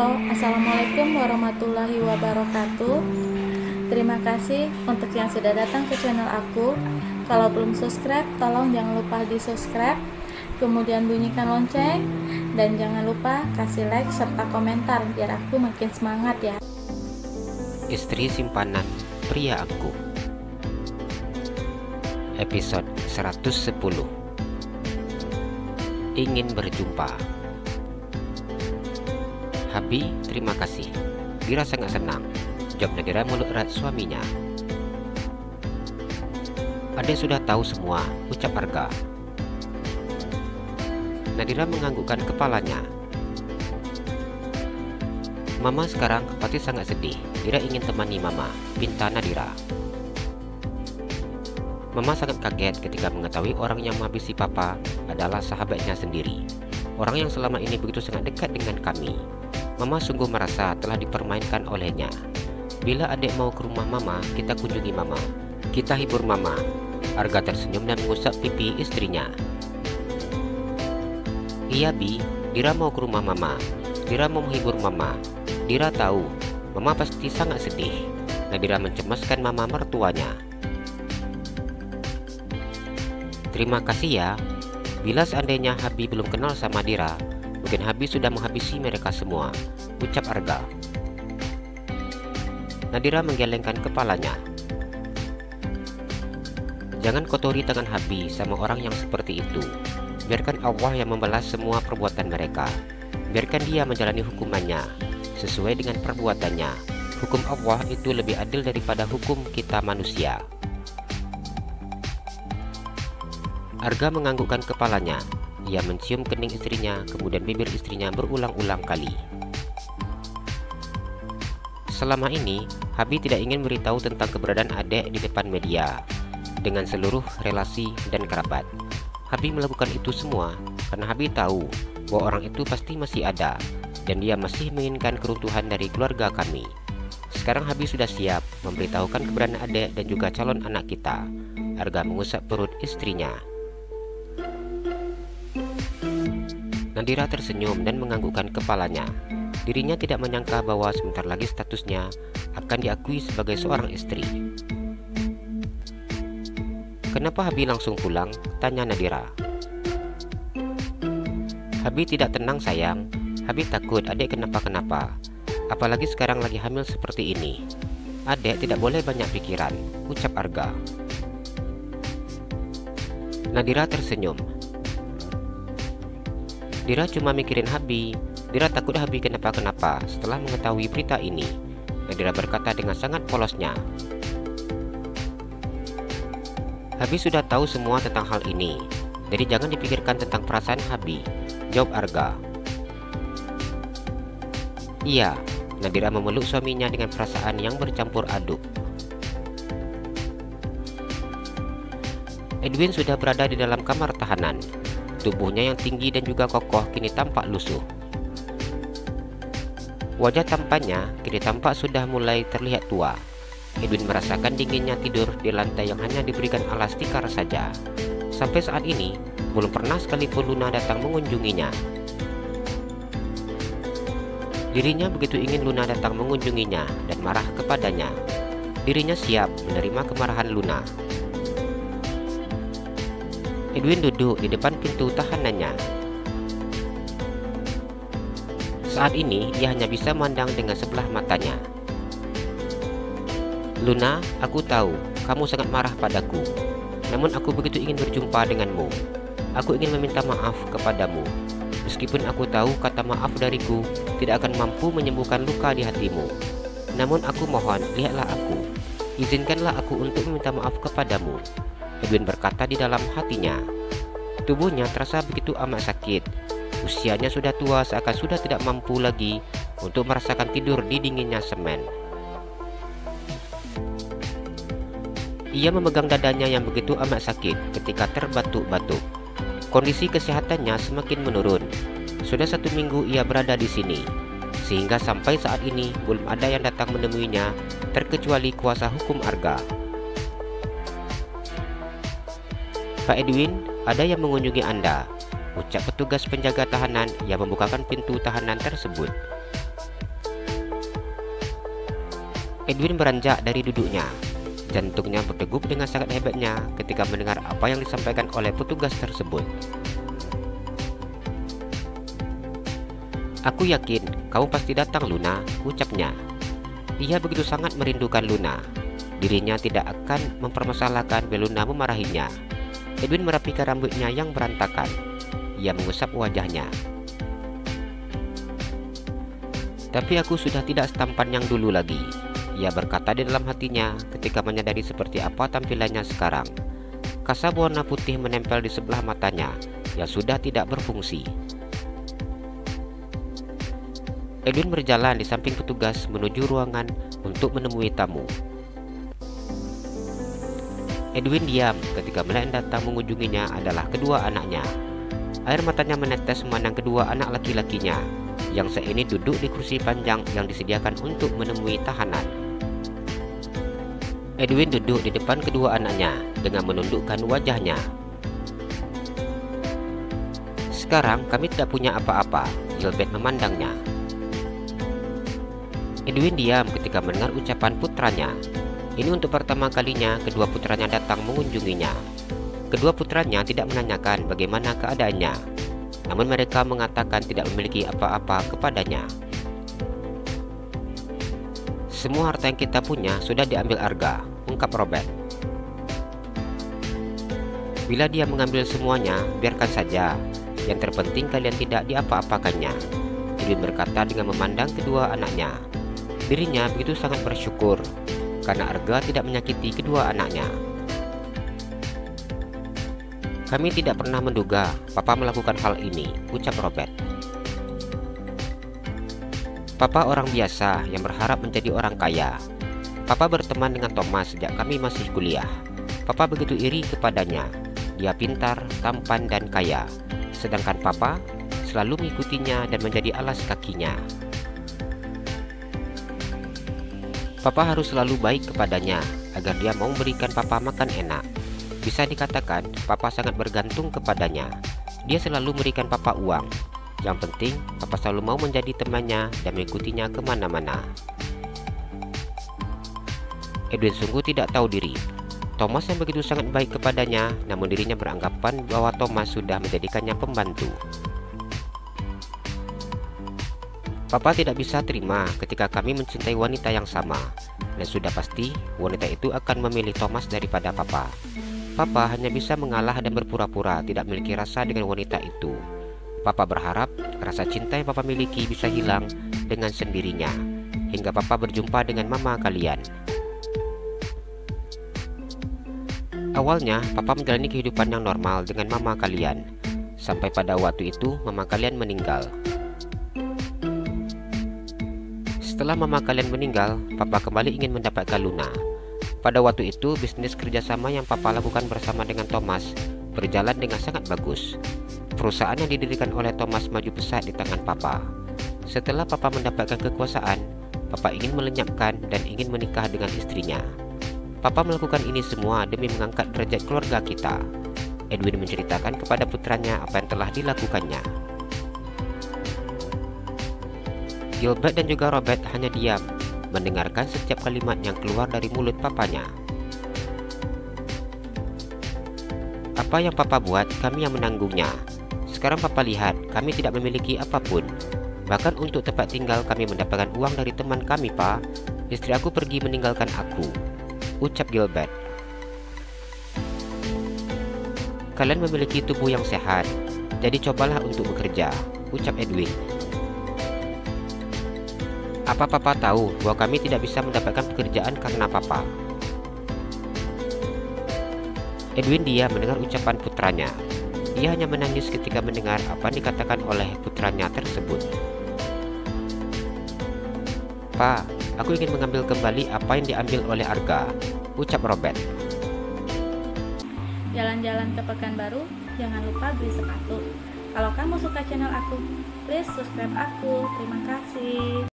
Halo, Assalamualaikum warahmatullahi wabarakatuh. Terima kasih untuk yang sudah datang ke channel aku. Kalau belum subscribe, tolong jangan lupa di subscribe, kemudian bunyikan lonceng, dan jangan lupa kasih like serta komentar biar aku makin semangat ya. Istri simpanan pria aku, episode 110. Ingin berjumpa. Habi, terima kasih. Dira sangat senang, jawab Nadira mulut erat suaminya. Adek sudah tahu semua, ucap Arga. Nadira menganggukkan kepalanya. Mama sekarang pasti sangat sedih. Dira ingin temani Mama, pinta Nadira. Mama sangat kaget ketika mengetahui orang yang menghabisi Papa adalah sahabatnya sendiri. Orang yang selama ini begitu sangat dekat dengan kami. Mama sungguh merasa telah dipermainkan olehnya. Bila adek mau ke rumah Mama, kita kunjungi Mama. Kita hibur Mama. Arga tersenyum dan mengusap pipi istrinya. Iya Bi, Dira mau ke rumah Mama. Dira mau menghibur Mama. Dira tahu, Mama pasti sangat sedih. Nadira mencemaskan Mama mertuanya. Terima kasih ya. Bila seandainya Habi belum kenal sama Dira, mungkin Habi sudah menghabisi mereka semua, ucap Arga. Nadira menggelengkan kepalanya. Jangan kotori tangan Habi sama orang yang seperti itu. Biarkan Allah yang membalas semua perbuatan mereka. Biarkan dia menjalani hukumannya sesuai dengan perbuatannya. Hukum Allah itu lebih adil daripada hukum kita manusia. Arga menganggukkan kepalanya. Ia mencium kening istrinya, kemudian bibir istrinya berulang-ulang kali. Selama ini, Habi tidak ingin beritahu tentang keberadaan adek di depan media dengan seluruh relasi dan kerabat. Habi melakukan itu semua karena Habi tahu bahwa orang itu pasti masih ada dan dia masih menginginkan keruntuhan dari keluarga kami. Sekarang Habi sudah siap memberitahukan keberadaan adek dan juga calon anak kita. Arga mengusap perut istrinya. Nadira tersenyum dan menganggukkan kepalanya. Dirinya tidak menyangka bahwa sebentar lagi statusnya akan diakui sebagai seorang istri. Kenapa Habi langsung pulang? Tanya Nadira. Habi tidak tenang sayang. Habi takut adek kenapa-kenapa. Apalagi sekarang lagi hamil seperti ini. Adek tidak boleh banyak pikiran, ucap Arga. Nadira tersenyum. Dira cuma mikirin Habi. Dira takut Habi kenapa-kenapa setelah mengetahui berita ini. Nadira berkata dengan sangat polosnya. Habi sudah tahu semua tentang hal ini, jadi jangan dipikirkan tentang perasaan Habi, jawab Arga. Iya, Nadira memeluk suaminya dengan perasaan yang bercampur aduk. Edwin sudah berada di dalam kamar tahanan. Tubuhnya yang tinggi dan juga kokoh kini tampak lusuh. Wajah tampannya kini tampak sudah mulai terlihat tua. Edwin merasakan dinginnya tidur di lantai yang hanya diberikan alas tikar saja. Sampai saat ini, belum pernah sekalipun Luna datang mengunjunginya. Dirinya begitu ingin Luna datang mengunjunginya dan marah kepadanya. Dirinya siap menerima kemarahan Luna. Edwin duduk di depan pintu tahanannya. Saat ini ia hanya bisa memandang dengan sebelah matanya. Luna, aku tahu kamu sangat marah padaku. Namun aku begitu ingin berjumpa denganmu. Aku ingin meminta maaf kepadamu. Meskipun aku tahu kata maaf dariku tidak akan mampu menyembuhkan luka di hatimu. Namun aku mohon, lihatlah aku. Izinkanlah aku untuk meminta maaf kepadamu. Edwin berkata di dalam hatinya. Tubuhnya terasa begitu amat sakit. Usianya sudah tua seakan sudah tidak mampu lagi untuk merasakan tidur di dinginnya semen. Ia memegang dadanya yang begitu amat sakit ketika terbatuk-batuk. Kondisi kesehatannya semakin menurun. Sudah 1 minggu ia berada di sini, sehingga sampai saat ini belum ada yang datang menemuinya terkecuali kuasa hukum Arga. Pak Edwin, ada yang mengunjungi Anda, ucap petugas penjaga tahanan yang membukakan pintu tahanan tersebut. Edwin beranjak dari duduknya. Jantungnya berdegup dengan sangat hebatnya ketika mendengar apa yang disampaikan oleh petugas tersebut. "Aku yakin kamu pasti datang, Luna," ucapnya. Ia begitu sangat merindukan Luna. Dirinya tidak akan mempermasalahkan bila Luna memarahinya. Edwin merapikan rambutnya yang berantakan. Ia mengusap wajahnya. "Tapi aku sudah tidak setampan yang dulu lagi," ia berkata di dalam hatinya ketika menyadari seperti apa tampilannya sekarang. Kasab warna putih menempel di sebelah matanya yang sudah tidak berfungsi. Edwin berjalan di samping petugas menuju ruangan untuk menemui tamu. Edwin diam ketika melihat yang datang mengunjunginya adalah kedua anaknya. Air matanya menetes memandang kedua anak laki-lakinya yang saat ini duduk di kursi panjang yang disediakan untuk menemui tahanan. Edwin duduk di depan kedua anaknya dengan menundukkan wajahnya. "Sekarang kami tidak punya apa-apa," Gilbert memandangnya. Edwin diam ketika mendengar ucapan putranya. Ini untuk pertama kalinya kedua putranya datang mengunjunginya. Kedua putranya tidak menanyakan bagaimana keadaannya, namun mereka mengatakan tidak memiliki apa-apa kepadanya. "Semua harta yang kita punya sudah diambil Arga," ungkap Robert. "Bila dia mengambil semuanya, biarkan saja. Yang terpenting kalian tidak diapa-apakannya," Edwin berkata dengan memandang kedua anaknya. Dirinya begitu sangat bersyukur karena Arga tidak menyakiti kedua anaknya. "Kami tidak pernah menduga Papa melakukan hal ini," ucap Robert. "Papa orang biasa yang berharap menjadi orang kaya. Papa berteman dengan Thomas sejak kami masih kuliah. Papa begitu iri kepadanya. Dia pintar, tampan, dan kaya. Sedangkan Papa selalu mengikutinya dan menjadi alas kakinya. Papa harus selalu baik kepadanya agar dia mau memberikan Papa makan enak. Bisa dikatakan Papa sangat bergantung kepadanya. Dia selalu memberikan Papa uang. Yang penting Papa selalu mau menjadi temannya dan mengikutinya kemana-mana." Edwin sungguh tidak tahu diri. Thomas yang begitu sangat baik kepadanya, namun dirinya beranggapan bahwa Thomas sudah menjadikannya pembantu. "Papa tidak bisa terima ketika kami mencintai wanita yang sama, dan sudah pasti wanita itu akan memilih Thomas daripada Papa. Papa hanya bisa mengalah dan berpura-pura tidak memiliki rasa dengan wanita itu. Papa berharap rasa cinta yang Papa miliki bisa hilang dengan sendirinya, hingga Papa berjumpa dengan mama kalian. Awalnya Papa menjalani kehidupan yang normal dengan mama kalian, sampai pada waktu itu mama kalian meninggal. Setelah mama kalian meninggal, Papa kembali ingin mendapatkan Luna. Pada waktu itu, bisnis kerjasama yang Papa lakukan bersama dengan Thomas berjalan dengan sangat bagus. Perusahaan yang didirikan oleh Thomas maju pesat di tangan Papa. Setelah Papa mendapatkan kekuasaan, Papa ingin melenyapkan dan ingin menikah dengan istrinya. Papa melakukan ini semua demi mengangkat derajat keluarga kita." Edwin menceritakan kepada putranya apa yang telah dilakukannya. Gilbert dan juga Robert hanya diam, mendengarkan setiap kalimat yang keluar dari mulut papanya. "Apa yang Papa buat, kami yang menanggungnya. Sekarang Papa lihat, kami tidak memiliki apapun. Bahkan untuk tempat tinggal kami mendapatkan uang dari teman kami, Pak. Istri aku pergi meninggalkan aku," ucap Gilbert. "Kalian memiliki tubuh yang sehat, jadi cobalah untuk bekerja," ucap Edwin. "Apa Papa tahu bahwa kami tidak bisa mendapatkan pekerjaan karena Papa?" Edwin diam mendengar ucapan putranya. Ia hanya menangis ketika mendengar apa yang dikatakan oleh putranya tersebut. "Pa, aku ingin mengambil kembali apa yang diambil oleh Arga," ucap Robert. Jalan-jalan ke Pekanbaru, jangan lupa beli sepatu. Kalau kamu suka channel aku, please subscribe aku. Terima kasih.